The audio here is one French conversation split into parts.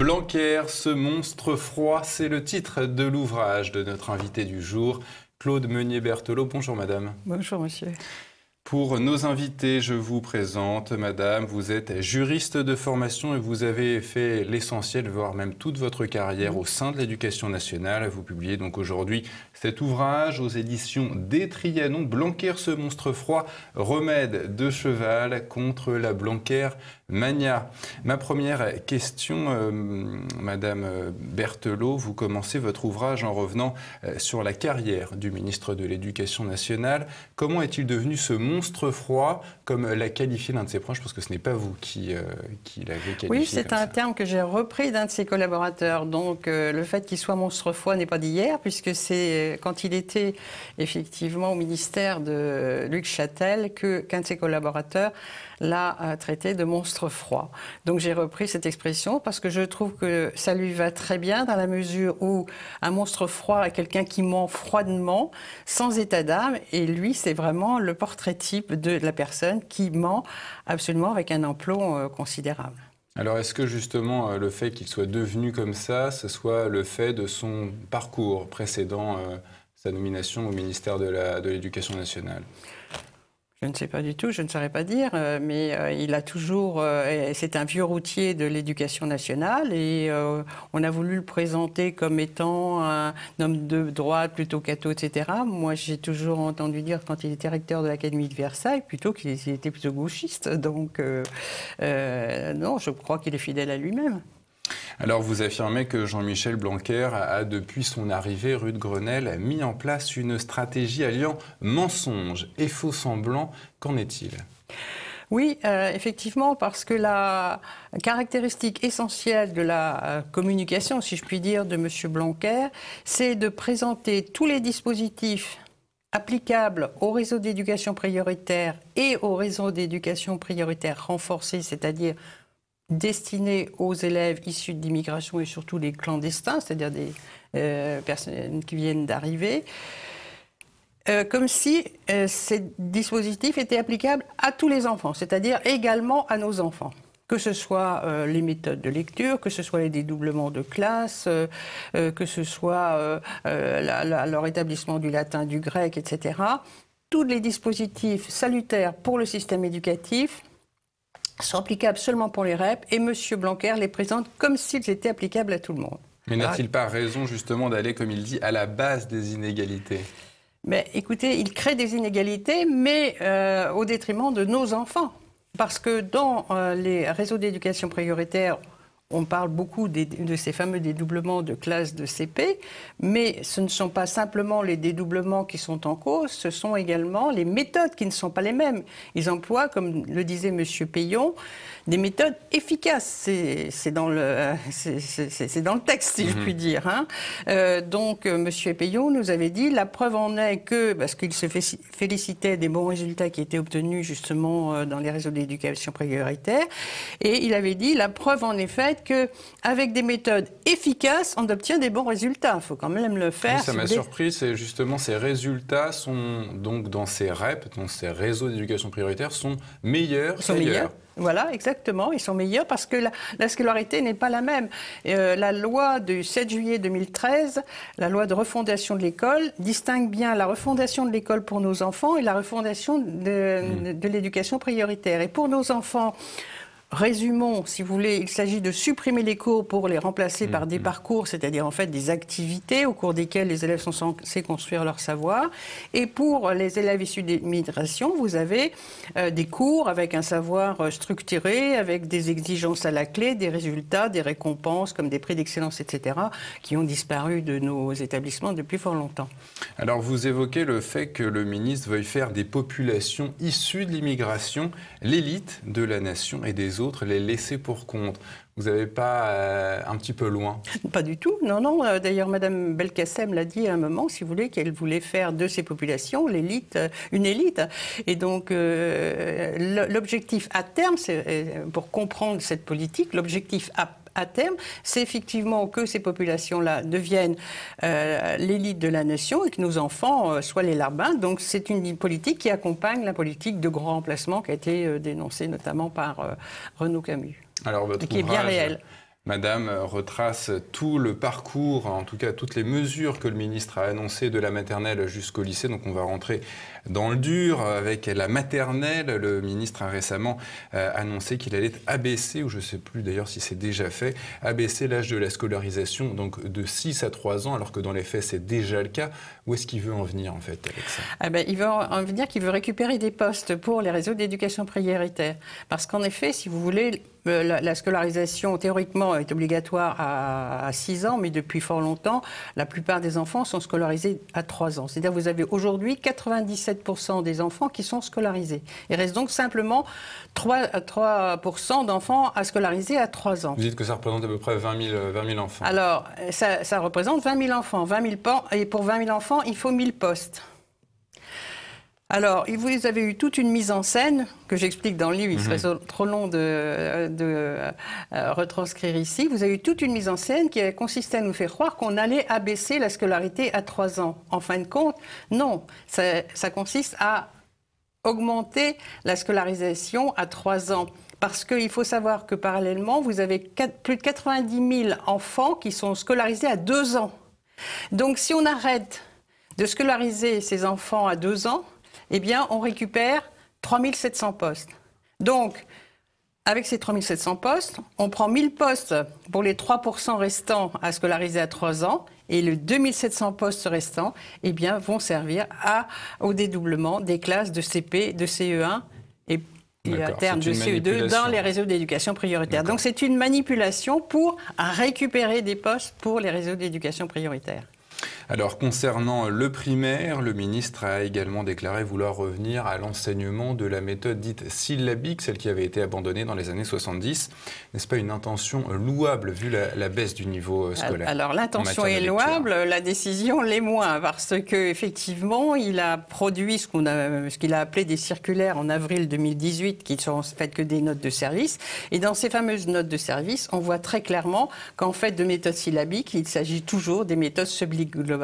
Blanquer, ce monstre froid, c'est le titre de l'ouvrage de notre invité du jour, Claude Meunier-Berthelot. Bonjour madame. Bonjour monsieur. Pour nos invités, je vous présente, madame, vous êtes juriste de formation et vous avez fait l'essentiel, voire même toute votre carrière au sein de l'Éducation nationale. Vous publiez donc aujourd'hui cet ouvrage aux éditions des Trianon, Blanquer, ce monstre froid, remède de cheval contre la Blanquer mania. Ma première question, madame Berthelot, vous commencez votre ouvrage en revenant sur la carrière du ministre de l'Éducation nationale. Comment est-il devenu ce monstre froid, comme l'a qualifié l'un de ses proches, parce que ce n'est pas vous qui l'avez qualifié. Oui, c'est un terme que j'ai repris d'un de ses collaborateurs. Donc le fait qu'il soit monstre froid n'est pas d'hier, puisque c'est quand il était effectivement au ministère de Luc Châtel qu'un de ses collaborateurs l'a traité de monstre froid. Donc j'ai repris cette expression parce que je trouve que ça lui va très bien dans la mesure où un monstre froid est quelqu'un qui ment froidement, sans état d'âme, et lui c'est vraiment le portrait type de la personne qui ment absolument avec un aplomb considérable. Alors est-ce que justement le fait qu'il soit devenu comme ça, ce soit le fait de son parcours précédent sa nomination au ministère de l'Éducation nationale? Je ne sais pas du tout, je ne saurais pas dire, mais il a toujours... c'est un vieux routier de l'Éducation nationale et on a voulu le présenter comme étant un homme de droite, plutôt catho, etc. Moi, j'ai toujours entendu dire, quand il était recteur de l'Académie de Versailles, plutôt qu'il était plutôt gauchiste. Donc, non, je crois qu'il est fidèle à lui-même. Alors, vous affirmez que Jean-Michel Blanquer a, depuis son arrivée rue de Grenelle, mis en place une stratégie alliant mensonges et faux-semblants. Qu'en est-il ? Oui, effectivement, parce que la caractéristique essentielle de la communication, si je puis dire, de M. Blanquer, c'est de présenter tous les dispositifs applicables au réseau d'éducation prioritaire et au réseau d'éducation prioritaire renforcé, c'est-à-dire destiné aux élèves issus de l'immigration et surtout les clandestins, c'est-à-dire des personnes qui viennent d'arriver, comme si ces dispositifs étaient applicables à tous les enfants, c'est-à-dire également à nos enfants. Que ce soit les méthodes de lecture, que ce soit les dédoublements de classe, que ce soit leur établissement du latin, du grec, etc. Tous les dispositifs salutaires pour le système éducatif sont applicables seulement pour les REP, et M. Blanquer les présente comme s'ils étaient applicables à tout le monde. Mais n'a-t-il pas raison justement d'aller, comme il dit, à la base des inégalités ? Mais écoutez, il crée des inégalités, mais au détriment de nos enfants. Parce que dans les réseaux d'éducation prioritaire, on parle beaucoup de ces fameux dédoublements de classes de CP, mais ce ne sont pas simplement les dédoublements qui sont en cause, ce sont également les méthodes qui ne sont pas les mêmes. Ils emploient, comme le disait M. Payon, des méthodes efficaces. C'est dans le texte, si je puis dire. Hein. Donc, M. Payon nous avait dit, la preuve en est que, parce qu'il se félicitait des bons résultats qui étaient obtenus justement dans les réseaux d'éducation prioritaire, et il avait dit, la preuve en est faite qu'avec des méthodes efficaces, on obtient des bons résultats. Il faut quand même le faire. Oui, ça m'a surpris, c'est justement ces résultats sont donc dans ces REP, dans ces réseaux d'éducation prioritaire, sont meilleurs qu'ailleurs. Voilà, exactement. Ils sont meilleurs parce que la scolarité n'est pas la même. La loi du 7 juillet 2013, la loi de refondation de l'école, distingue bien la refondation de l'école pour nos enfants et la refondation de l'éducation prioritaire. Et pour nos enfants, résumons, si vous voulez, il s'agit de supprimer les cours pour les remplacer par des parcours, c'est-à-dire en fait des activités au cours desquelles les élèves sont censés construire leur savoir. Et pour les élèves issus d'immigration, vous avez des cours avec un savoir structuré, avec des exigences à la clé, des résultats, des récompenses comme des prix d'excellence, etc., qui ont disparu de nos établissements depuis fort longtemps. Alors vous évoquez le fait que le ministre veuille faire des populations issues de l'immigration l'élite de la nation et des autres les laisser pour compte. Vous n'avez pas un petit peu loin? Pas du tout, non, non. D'ailleurs, Mme Belkacem l'a dit à un moment, si vous voulez, qu'elle voulait faire de ces populations l'élite, une élite. Et donc, l'objectif à terme, pour comprendre cette politique, l'objectif à terme, c'est effectivement que ces populations-là deviennent l'élite de la nation et que nos enfants soient les larbins. Donc c'est une politique qui accompagne la politique de grand remplacement qui a été dénoncée notamment par Renaud Camus. Alors, votre et qui est bien réelle. Madame retrace tout le parcours, en tout cas toutes les mesures que le ministre a annoncées de la maternelle jusqu'au lycée. Donc on va rentrer dans le dur avec la maternelle. Le ministre a récemment annoncé qu'il allait abaisser, ou je ne sais plus d'ailleurs si c'est déjà fait, abaisser l'âge de la scolarisation donc de 6 à 3 ans, alors que dans les faits c'est déjà le cas. Où est-ce qu'il veut en venir en fait avec ça? Il veut en venir qu'il veut récupérer des postes pour les réseaux d'éducation prioritaire. Parce qu'en effet, si vous voulez, la scolarisation, théoriquement, est obligatoire à 6 ans, mais depuis fort longtemps, la plupart des enfants sont scolarisés à 3 ans. C'est-à-dire que vous avez aujourd'hui 97% des enfants qui sont scolarisés. Il reste donc simplement 3% d'enfants à scolariser à 3 ans. Vous dites que ça représente à peu près 20 000 enfants. Alors, ça représente 20 000 enfants. Et pour 20 000 enfants, il faut 1000 postes. Alors, vous avez eu toute une mise en scène, que j'explique dans le livre, il serait trop long de retranscrire ici. Vous avez eu toute une mise en scène qui a consisté à nous faire croire qu'on allait abaisser la scolarité à 3 ans. En fin de compte, non. Ça consiste à augmenter la scolarisation à 3 ans. Parce qu'il faut savoir que parallèlement, vous avez plus de 90 000 enfants qui sont scolarisés à 2 ans. Donc, si on arrête de scolariser ces enfants à 2 ans, eh bien, on récupère 3 700 postes. Donc, avec ces 3 700 postes, on prend 1000 postes pour les 3% restants à scolariser à 3 ans, et les 2 700 postes restants, eh bien, vont servir au dédoublement des classes de CP, de CE1 et à terme de CE2 dans les réseaux d'éducation prioritaire. Donc, c'est une manipulation pour récupérer des postes pour les réseaux d'éducation prioritaire. Alors, concernant le primaire, le ministre a également déclaré vouloir revenir à l'enseignement de la méthode dite syllabique, celle qui avait été abandonnée dans les années 70. N'est-ce pas une intention louable vu la baisse du niveau scolaire? Alors, l'intention est louable, la décision l'est moins, parce qu'effectivement, il a produit ce qu'il a appelé des circulaires en avril 2018, qui ne sont faites que des notes de service. Et dans ces fameuses notes de service, on voit très clairement qu'en fait de méthodes syllabiques, il s'agit toujours des méthodes subglobales,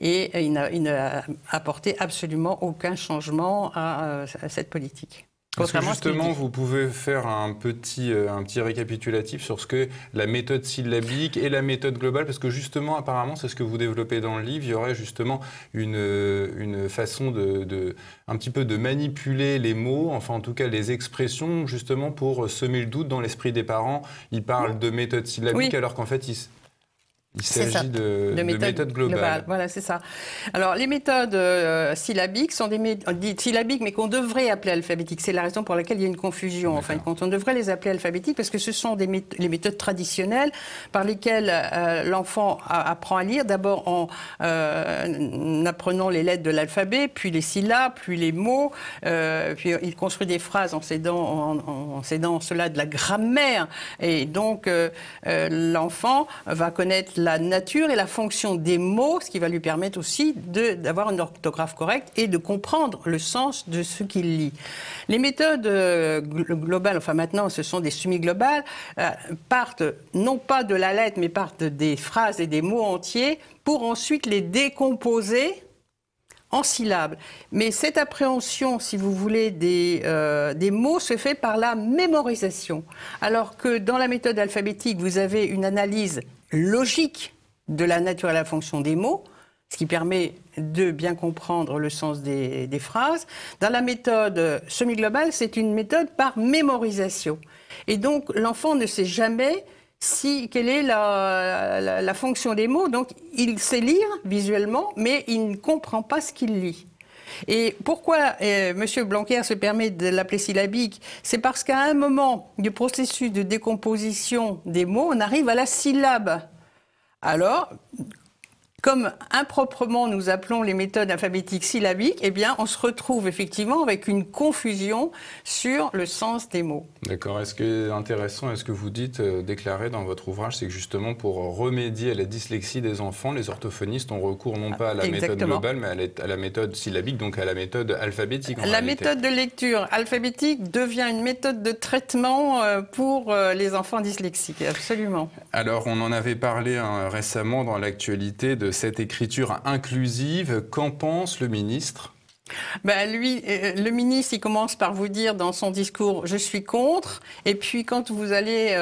et il n'a apporté absolument aucun changement à cette politique. Est-ce que justement, vous pouvez faire un petit récapitulatif sur ce que la méthode syllabique et la méthode globale, parce que justement, apparemment, c'est ce que vous développez dans le livre, il y aurait justement une façon un petit peu de manipuler les mots, enfin en tout cas les expressions, justement pour semer le doute dans l'esprit des parents. Ils parlent de méthode syllabique alors qu'en fait, il s'agit de méthodes globales. Voilà, c'est ça. Alors, les méthodes syllabiques sont des méthodes dites syllabiques, mais qu'on devrait appeler alphabétiques. C'est la raison pour laquelle il y a une confusion. En fin de compte, on devrait les appeler alphabétiques parce que ce sont les méthodes traditionnelles par lesquelles l'enfant apprend à lire. D'abord en apprenant les lettres de l'alphabet, puis les syllabes, puis les mots. Puis il construit des phrases en s'aidant cela de la grammaire. Et donc, l'enfant va connaître la nature et la fonction des mots, ce qui va lui permettre aussi d'avoir une orthographe correcte et de comprendre le sens de ce qu'il lit. Les méthodes globales, enfin maintenant ce sont des semi-globales, partent non pas de la lettre mais partent des phrases et des mots entiers pour ensuite les décomposer en syllabes. Mais cette appréhension, si vous voulez, des mots se fait par la mémorisation. Alors que dans la méthode alphabétique, vous avez une analyse logique de la nature et la fonction des mots, ce qui permet de bien comprendre le sens des phrases. Dans la méthode semi-globale, c'est une méthode par mémorisation. Et donc, l'enfant ne sait jamais quelle est la fonction des mots. Donc, il sait lire visuellement, mais il ne comprend pas ce qu'il lit. Et pourquoi M. Blanquer se permet de l'appeler syllabique? C'est parce qu'à un moment du processus de décomposition des mots, on arrive à la syllabe. Alors, comme improprement nous appelons les méthodes alphabétiques syllabiques, eh bien, on se retrouve effectivement avec une confusion sur le sens des mots. D'accord. Est-ce que intéressant, est-ce que vous dites, déclaré dans votre ouvrage, c'est que justement pour remédier à la dyslexie des enfants, les orthophonistes ont recours non pas à la méthode globale, mais à la méthode syllabique, donc à la méthode alphabétique. La méthode de lecture alphabétique devient une méthode de traitement pour les enfants dyslexiques, absolument. Alors, on en avait parlé récemment dans l'actualité de cette écriture inclusive. Qu'en pense le ministre ? Lui, le ministre, il commence par vous dire dans son discours « je suis contre », et puis quand vous allez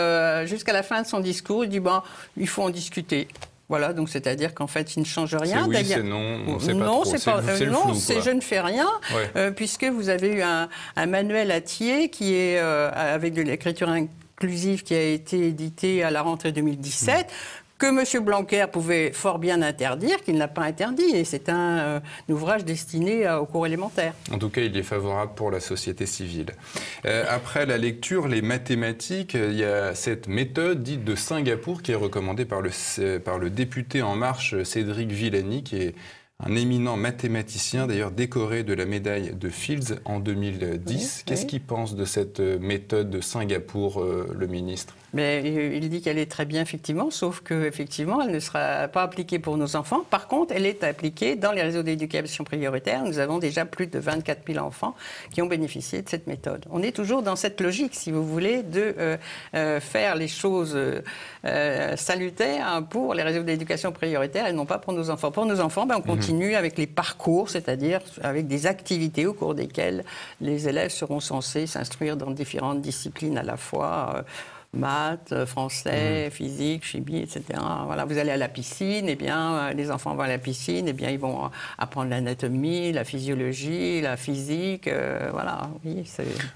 jusqu'à la fin de son discours, il dit « il faut en discuter ». Voilà, donc c'est-à-dire qu'en fait, il ne change rien. C'est oui, c'est non, on ne sait pas non, trop. C'est le flou, c'est je ne fais rien, ouais. Puisque vous avez eu un manuel à Thiers qui est avec de l'écriture inclusive qui a été édité à la rentrée 2017. Que M. Blanquer pouvait fort bien interdire, qu'il n'a pas interdit. Et c'est un ouvrage destiné aux cours élémentaires. En tout cas, il est favorable pour la société civile. Après la lecture, les mathématiques, il y a cette méthode dite de Singapour qui est recommandée par le député En Marche, Cédric Villani, qui est un éminent mathématicien, d'ailleurs décoré de la médaille de Fields en 2010. Qu'est-ce qu'il pense de cette méthode de Singapour, le ministre ? Mais il dit qu'elle est très bien, effectivement, sauf qu'effectivement, elle ne sera pas appliquée pour nos enfants. Par contre, elle est appliquée dans les réseaux d'éducation prioritaire. Nous avons déjà plus de 24 000 enfants qui ont bénéficié de cette méthode. On est toujours dans cette logique, si vous voulez, de faire les choses salutaires pour les réseaux d'éducation prioritaire et non pas pour nos enfants. Pour nos enfants, on continue avec les parcours, c'est-à-dire avec des activités au cours desquelles les élèves seront censés s'instruire dans différentes disciplines à la fois. Maths, français, physique, chimie, etc. Voilà, vous allez à la piscine, les enfants vont à la piscine, ils vont apprendre l'anatomie, la physiologie, la physique, voilà. Oui,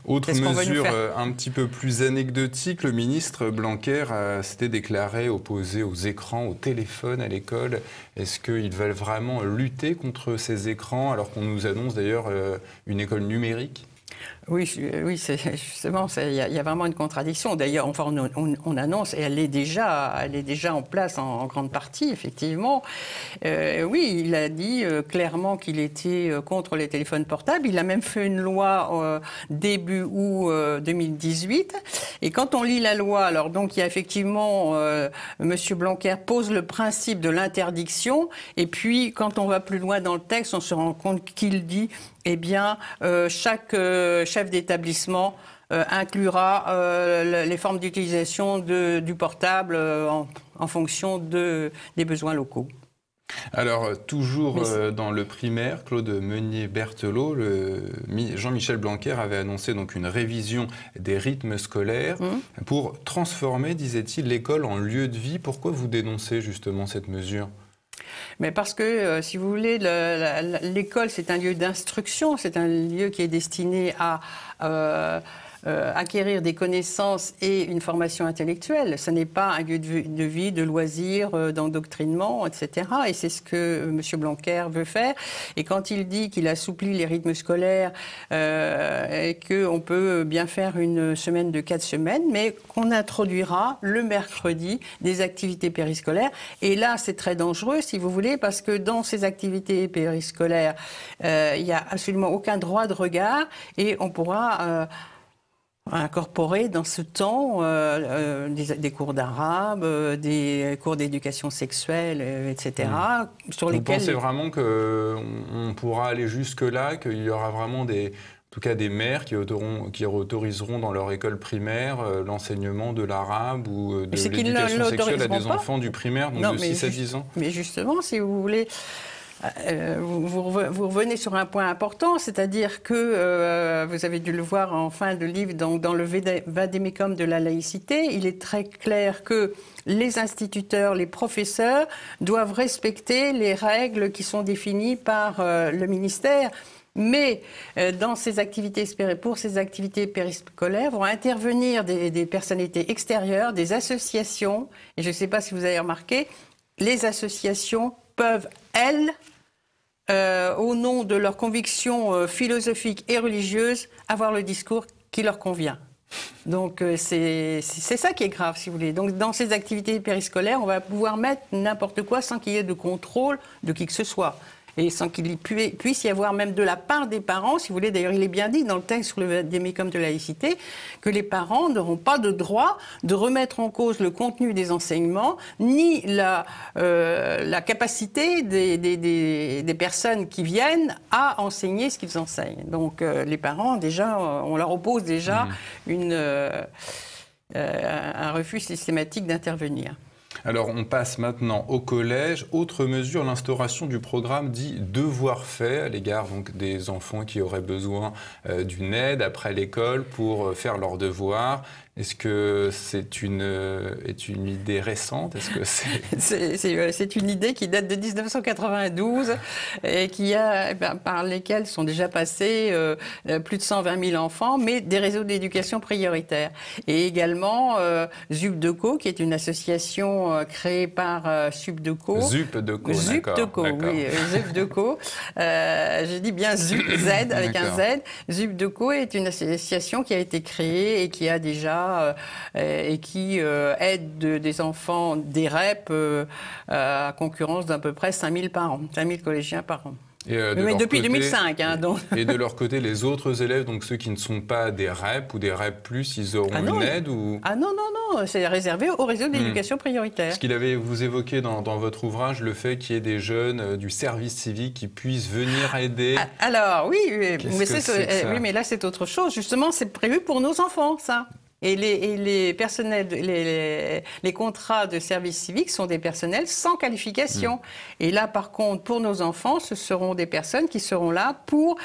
autre mesure un petit peu plus anecdotique, le ministre Blanquer s'était déclaré opposé aux écrans, au téléphone à l'école. Est-ce qu'ils veulent vraiment lutter contre ces écrans alors qu'on nous annonce d'ailleurs une école numérique ? Oui, justement, il y a vraiment une contradiction. D'ailleurs, enfin, on annonce, et elle est déjà en place en grande partie, effectivement. Oui, il a dit clairement qu'il était contre les téléphones portables. Il a même fait une loi début août 2018. Et quand on lit la loi, alors donc il y a effectivement, M. Blanquer pose le principe de l'interdiction. Et puis, quand on va plus loin dans le texte, on se rend compte qu'il dit chaque chef d'établissement inclura les formes d'utilisation du portable en fonction des besoins locaux. Alors, toujours dans le primaire, Claude Meunier-Berthelot, Jean-Michel Blanquer avait annoncé donc une révision des rythmes scolaires pour transformer, disait-il, l'école en lieu de vie. Pourquoi vous dénoncez justement cette mesure ? Mais parce que, si vous voulez, l'école, c'est un lieu d'instruction, c'est un lieu qui est destiné à acquérir des connaissances et une formation intellectuelle. Ce n'est pas un lieu de vie, de loisirs, d'endoctrinement, etc. Et c'est ce que M. Blanquer veut faire. Et quand il dit qu'il assouplit les rythmes scolaires et qu'on peut bien faire une semaine de 4 semaines, mais qu'on introduira le mercredi des activités périscolaires. Et là, c'est très dangereux, si vous voulez, parce que dans ces activités périscolaires, il n'y a absolument aucun droit de regard et on pourra incorporer dans ce temps des cours d'arabe, des cours d'éducation sexuelle, etc. Sur Vous lesquels... pensez vraiment qu'on pourra aller jusque-là, qu'il y aura vraiment en tout cas des mères qui autoriseront dans leur école primaire l'enseignement de l'arabe ou de l'éducation sexuelle à des enfants du primaire, donc de 6 à 10 ans ? Mais justement, si vous voulez... Vous revenez sur un point important, c'est-à-dire que vous avez dû le voir en fin de livre, dans le vade-mecum de la laïcité, il est très clair que les instituteurs, les professeurs doivent respecter les règles qui sont définies par le ministère. Mais pour ces activités périscolaires vont intervenir des personnalités extérieures, des associations. Et je ne sais pas si vous avez remarqué, les associations peuvent, elles, au nom de leurs convictions philosophiques et religieuses, avoir le discours qui leur convient. Donc c'est ça qui est grave, si vous voulez. Donc dans ces activités périscolaires, on va pouvoir mettre n'importe quoi sans qu'il y ait de contrôle de qui que ce soit. Et sans qu'il puisse y avoir même de la part des parents, si vous voulez, d'ailleurs il est bien dit dans le texte sur le vade-mecum de laïcité, que les parents n'auront pas de droit de remettre en cause le contenu des enseignements, ni la capacité des personnes qui viennent à enseigner ce qu'ils enseignent. Donc les parents, déjà, on leur oppose déjà un refus systématique d'intervenir. Alors, on passe maintenant au collège. Autre mesure, l'instauration du programme dit devoir fait à l'égard donc des enfants qui auraient besoin d'une aide après l'école pour faire leurs devoirs. Est-ce que c'est une idée récente? Est-ce que c'est une idée qui date de 1992 et par lesquelles sont déjà passés plus de 120 000 enfants, mais des réseaux d'éducation prioritaire. Et également ZUPDECO, qui est une association créée par SUPDECO. ZUPDECO, ZUPDECO, oui, ZUPDECO. Je dis bien Z avec un Z. ZUPDECO est une association qui a été créée et qui a déjà et qui aide des enfants des REP à concurrence d'à peu près 5 000 par an, 5 000 collégiens par an. Mais depuis 2005. Donc. Et de leur côté, les autres élèves, donc ceux qui ne sont pas des REP ou des REP+, ils auront une aide ou... Ah non, c'est réservé au réseau d'éducation prioritaire. Parce vous évoquez dans votre ouvrage le fait qu'il y ait des jeunes du service civique qui puissent venir aider. Alors oui, mais là c'est autre chose. Justement, c'est prévu pour nos enfants, ça. Et les personnels, les contrats de service civique sont des personnels sans qualification. Et là, par contre, pour nos enfants, ce seront des personnes qui seront là pour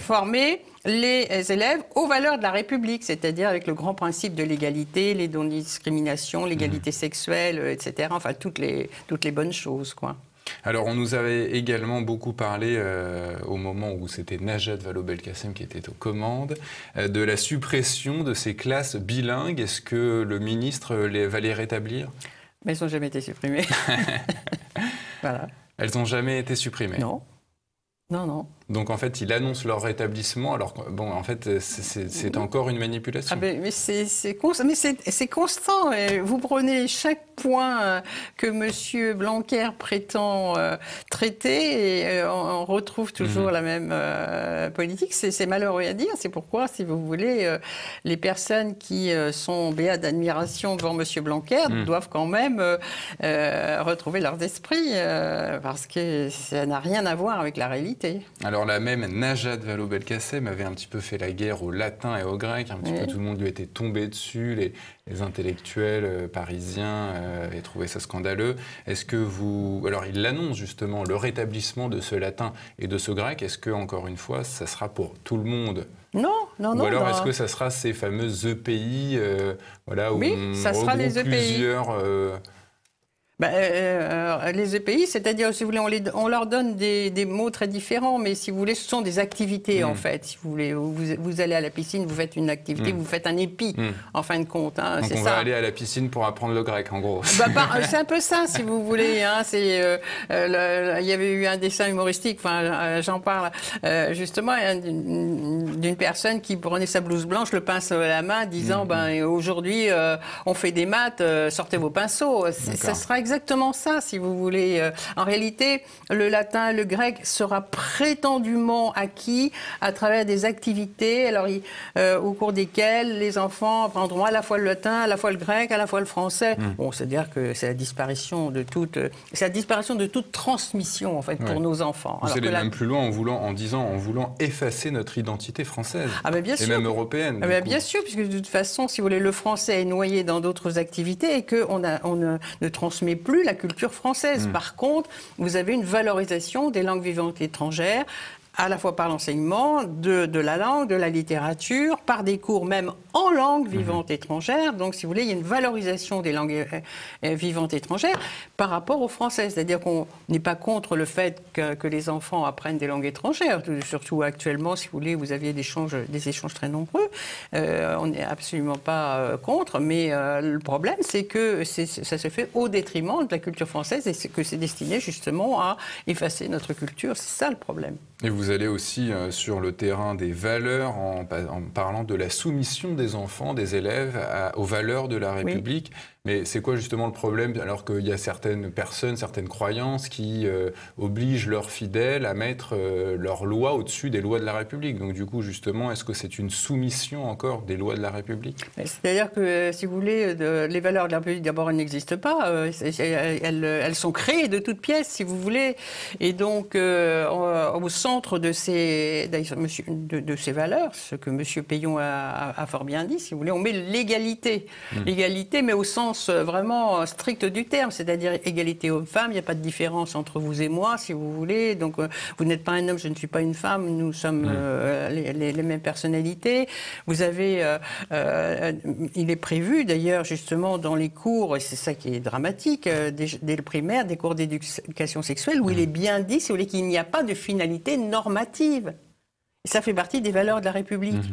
former les élèves aux valeurs de la République, c'est-à-dire avec le grand principe de l'égalité, les non-discrimination, l'égalité sexuelle, etc. Enfin, toutes les bonnes choses, quoi. Alors, on nous avait également beaucoup parlé, au moment où c'était Najat Vallaud-Belkacem qui était aux commandes, de la suppression de ces classes bilingues. Est-ce que le ministre va les rétablir? Mais elles n'ont jamais été supprimées. Voilà. Elles n'ont jamais été supprimées? Non. Non. Donc en fait, il annonce leur rétablissement, alors bon, en fait, c'est encore une manipulation. Mais c'est constant. Vous prenez chaque point que M. Blanquer prétend traiter et on retrouve toujours la même politique. C'est malheureux à dire. C'est pourquoi, si vous voulez, les personnes qui sont béates d'admiration devant M. Blanquer doivent quand même retrouver leurs esprits parce que ça n'a rien à voir avec la réalité. Alors la même Najat Vallaud-Belkacem avait un petit peu fait la guerre au latin et au grec, un petit peu tout le monde lui était tombé dessus, les intellectuels parisiens et trouvaient ça scandaleux. Est-ce que alors il annonce justement le rétablissement de ce latin et de ce grec, est-ce que encore une fois ça sera pour tout le monde? Non. Ou alors est-ce que ça sera ces fameux EPI où oui, ça sera les EPI. Plusieurs... les EPI, c'est-à-dire, si vous voulez, on leur donne des mots très différents, mais si vous voulez, ce sont des activités, en fait. Si vous voulez, vous allez à la piscine, vous faites une activité, vous faites un épi, en fin de compte. Hein, donc on va aller à la piscine pour apprendre le grec, en gros. C'est un peu ça, si vous voulez. Hein, il y avait eu un dessin humoristique, j'en parle, justement, d'une personne qui prenait sa blouse blanche, le pinceau à la main, disant, aujourd'hui, on fait des maths, sortez vos pinceaux. Ça sera exactement ça, si vous voulez. En réalité, le latin et le grec sera prétendument acquis à travers des activités au cours desquelles les enfants apprendront à la fois le latin, à la fois le grec, à la fois le français. Bon, c'est-à-dire que c'est la disparition de toute transmission, en fait, pour nos enfants. Vous allez même plus loin en voulant effacer notre identité française bien sûr. Et même européenne. Bien sûr, puisque de toute façon, si vous voulez, le français est noyé dans d'autres activités et qu'on ne transmet plus la culture française. Par contre, vous avez une valorisation des langues vivantes étrangères, à la fois par l'enseignement de la langue, de la littérature, par des cours même en langue vivante étrangère. Donc, si vous voulez, il y a une valorisation des langues vivantes étrangères par rapport aux français. C'est-à-dire qu'on n'est pas contre le fait que les enfants apprennent des langues étrangères. Surtout actuellement, si vous voulez, vous aviez des échanges très nombreux. On n'est absolument pas contre. Mais le problème, c'est que ça se fait au détriment de la culture française et que c'est destiné justement à effacer notre culture. C'est ça le problème. Et vous allez aussi sur le terrain des valeurs en parlant de la soumission des enfants, des élèves aux valeurs de la République. Oui. Mais c'est quoi justement le problème alors qu'il y a certaines personnes, certaines croyances qui obligent leurs fidèles à mettre leurs lois au-dessus des lois de la République? Donc du coup, justement, est-ce que c'est une soumission encore des lois de la République? C'est-à-dire que, si vous voulez, les valeurs de la République, d'abord, elles n'existent pas. Elles sont créées de toutes pièces, si vous voulez. Et donc, au centre de ces valeurs, ce que M. Peillon a fort bien dit, si vous voulez, on met l'égalité. L'égalité, mais au sens sens vraiment strict du terme, c'est-à-dire égalité homme-femme, il n'y a pas de différence entre vous et moi, si vous voulez. Donc, vous n'êtes pas un homme, je ne suis pas une femme, nous sommes les mêmes personnalités. Vous avez, il est prévu d'ailleurs justement dans les cours, et c'est ça qui est dramatique, dès le primaire, des cours d'éducation sexuelle, où il est bien dit, si vous voulez, qu'il n'y a pas de finalité normative. Et ça fait partie des valeurs de la République.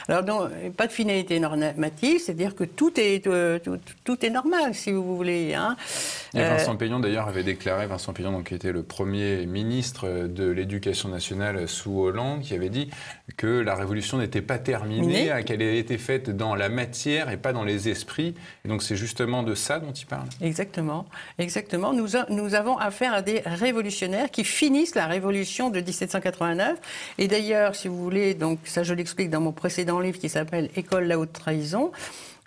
Alors, donc, pas de finalité normative, c'est-à-dire que tout est normal, si vous voulez. Hein. Et Vincent Peillon, d'ailleurs, avait déclaré, Vincent Peillon, donc, qui était le premier ministre de l'Éducation nationale sous Hollande, qui avait dit que la révolution n'était pas terminée, qu'elle avait été faite dans la matière et pas dans les esprits. Et donc, c'est justement de ça dont il parle. Exactement. Exactement. Nous avons affaire à des révolutionnaires qui finissent la révolution de 1789. Et d'ailleurs, si vous voulez, donc ça je l'explique dans mon précédent livre qui s'appelle « École, la haute trahison ».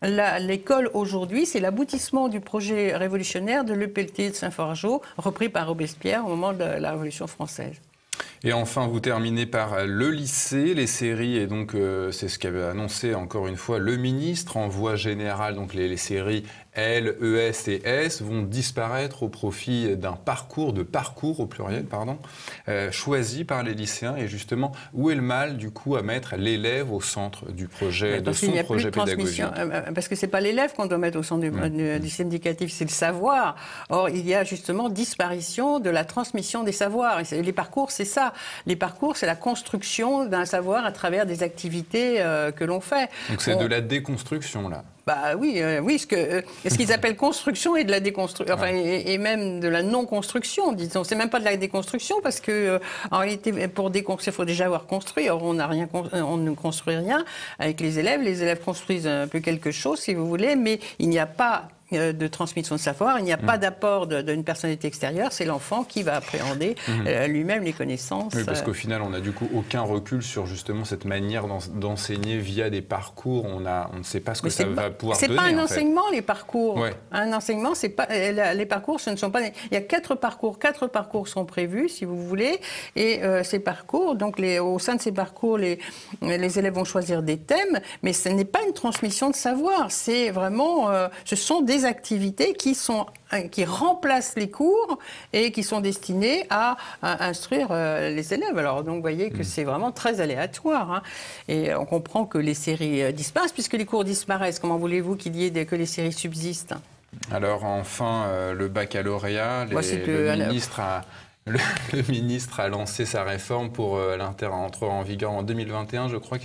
L'école aujourd'hui, c'est l'aboutissement du projet révolutionnaire de l'EPLT de Saint-Forgeau, repris par Robespierre au moment de la Révolution française. Et enfin, vous terminez par le lycée, les séries, et donc c'est ce qu'avait annoncé encore une fois le ministre en voie générale, donc les séries L, ES et S vont disparaître au profit d'un parcours au pluriel, choisi par les lycéens. Et justement, où est le mal, du coup, à mettre l'élève au centre du projet, de son projet pédagogique? Parce que ce n'est pas l'élève qu'on doit mettre au centre du système éducatif, c'est le savoir. Or, il y a justement disparition de la transmission des savoirs. Et les parcours, c'est ça. Les parcours, c'est la construction d'un savoir à travers des activités que l'on fait. Donc c'est de la déconstruction, là. Bah oui, ce qu'ils appellent construction et de la déconstruction, enfin, et même de la non-construction, disons. C'est même pas de la déconstruction parce que en réalité, pour déconstruire, il faut déjà avoir construit. Or, on ne construit rien avec les élèves. Les élèves construisent un peu quelque chose, si vous voulez, mais il n'y a pas de transmission de savoir, il n'y a pas d'apport d'une personnalité extérieure, c'est l'enfant qui va appréhender lui-même les connaissances. Oui, parce qu'au final, on n'a du coup aucun recul sur justement cette manière d'enseigner via des parcours. On ne sait pas ce que ça va pouvoir donner. C'est pas un enseignement, les parcours. Ouais. Un enseignement, c'est pas les parcours, ce ne sont pas. Il y a 4 parcours. 4 parcours sont prévus, si vous voulez, et ces parcours, donc au sein de ces parcours, les élèves vont choisir des thèmes, mais ce n'est pas une transmission de savoir. C'est vraiment, ce sont des activités qui remplacent les cours et qui sont destinées à instruire les élèves. Alors, donc, vous voyez que c'est vraiment très aléatoire. Hein. Et on comprend que les séries disparaissent, puisque les cours disparaissent. Comment voulez-vous qu'il y ait que les séries subsistent? Alors, enfin, le baccalauréat, le ministre a lancé sa réforme pour entrer en vigueur en 2021, je crois.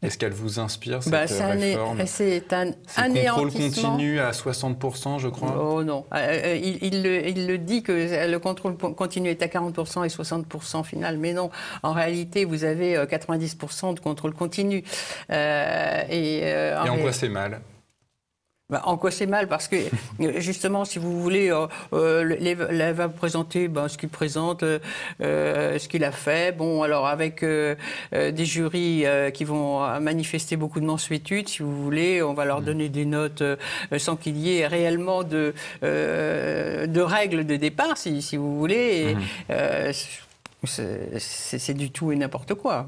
Est-ce qu'elle vous inspire, cette réforme? C'est un contrôle continu à 60%, je crois. Oh non. Il le dit que le contrôle continu est à 40% et 60% final. Mais non, en réalité, vous avez 90% de contrôle continu. Et en quoi c'est mal? En quoi c'est mal? Parce que, justement, si vous voulez, l'élève va présenter ce qu'il présente, ce qu'il a fait. Bon, alors, avec des jurys qui vont manifester beaucoup de mansuétude, si vous voulez, on va leur donner des notes sans qu'il y ait réellement de règles de départ, si vous voulez. Et, c'est du tout et n'importe quoi.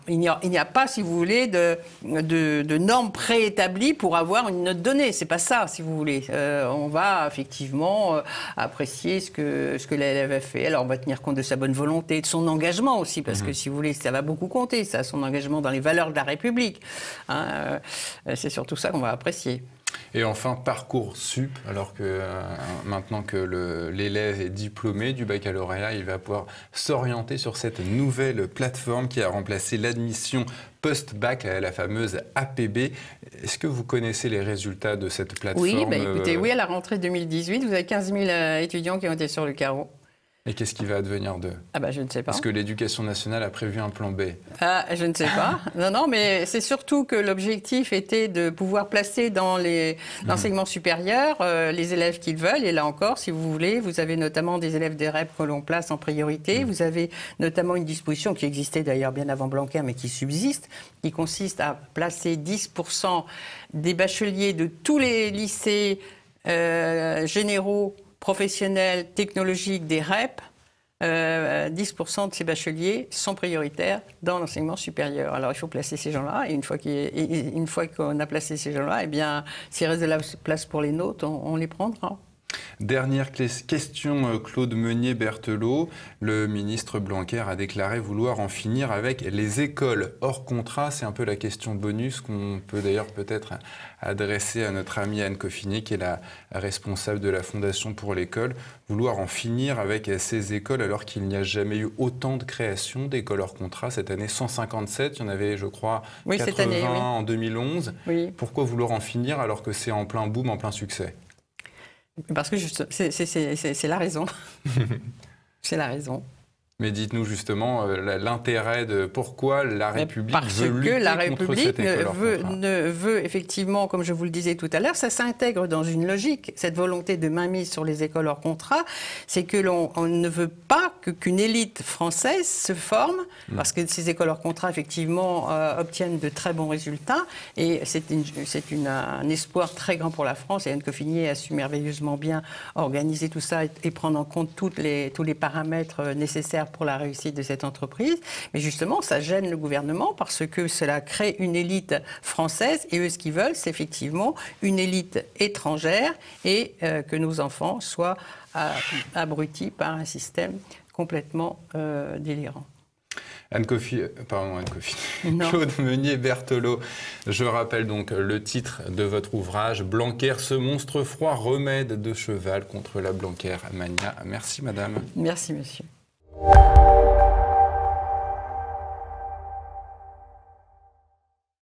Il n'y a pas, si vous voulez, de normes préétablies pour avoir une note donnée. C'est pas ça, si vous voulez. On va effectivement apprécier ce que l'élève a fait. Alors, on va tenir compte de sa bonne volonté, de son engagement aussi, parce que, si vous voulez, ça va beaucoup compter, ça, son engagement dans les valeurs de la République. Hein, c'est surtout ça qu'on va apprécier. Et enfin, Parcoursup, alors que maintenant que l'élève est diplômé du baccalauréat, il va pouvoir s'orienter sur cette nouvelle plateforme qui a remplacé l'admission post-bac, la fameuse APB. Est-ce que vous connaissez les résultats de cette plateforme? Oui, écoutez, oui, à la rentrée 2018, vous avez 15 000 étudiants qui ont été sur le carreau. Et qu'est-ce qui va advenir d'eux? Je ne sais pas. Parce que l'Éducation nationale a prévu un plan B. Je ne sais pas. Non, mais c'est surtout que l'objectif était de pouvoir placer dans l'enseignement supérieur les élèves qu'ils veulent. Et là encore, si vous voulez, vous avez notamment des élèves des REP que l'on place en priorité. Vous avez notamment une disposition qui existait d'ailleurs bien avant Blanquer, mais qui subsiste, qui consiste à placer 10% des bacheliers de tous les lycées généraux, professionnels, technologiques des REP 10% de ces bacheliers sont prioritaires dans l'enseignement supérieur. Alors il faut placer ces gens-là, et une fois qu'on a placé ces gens-là, eh bien, s'il reste de la place pour les nôtres, on les prendra. Dernière question, Claude Meunier-Berthelot. Le ministre Blanquer a déclaré vouloir en finir avec les écoles hors contrat. C'est un peu la question bonus qu'on peut d'ailleurs peut-être adresser à notre amie Anne Coffinier, qui est la responsable de la Fondation pour l'école. Vouloir en finir avec ces écoles alors qu'il n'y a jamais eu autant de création d'écoles hors contrat. Cette année, 157, il y en avait, je crois, 80 cette année, oui. En 2011. Oui. Pourquoi vouloir en finir alors que c'est en plein boom, en plein succès ? Parce que c'est la raison. C'est la raison. Mais dites-nous justement l'intérêt de pourquoi la République veut lutter contre cette école hors contrat. Parce que la République ne veut effectivement, comme je vous le disais tout à l'heure, ça s'intègre dans une logique. Cette volonté de mainmise sur les écoles hors contrat, c'est que l'on ne veut pas qu'une élite française se forme, parce que ces écoles hors contrat, effectivement, obtiennent de très bons résultats. Et c'est un espoir très grand pour la France. Et Anne Coffinier a su merveilleusement bien organiser tout ça et prendre en compte tous les paramètres nécessaires pour la réussite de cette entreprise. Mais justement, ça gêne le gouvernement parce que cela crée une élite française et eux, ce qu'ils veulent, c'est effectivement une élite étrangère et que nos enfants soient abrutis par un système complètement délirant. Claude Meunier-Berthelot. Je rappelle donc le titre de votre ouvrage, Blanquer, ce monstre froid, remède de cheval contre la Blanquer mania. Merci madame. Merci monsieur.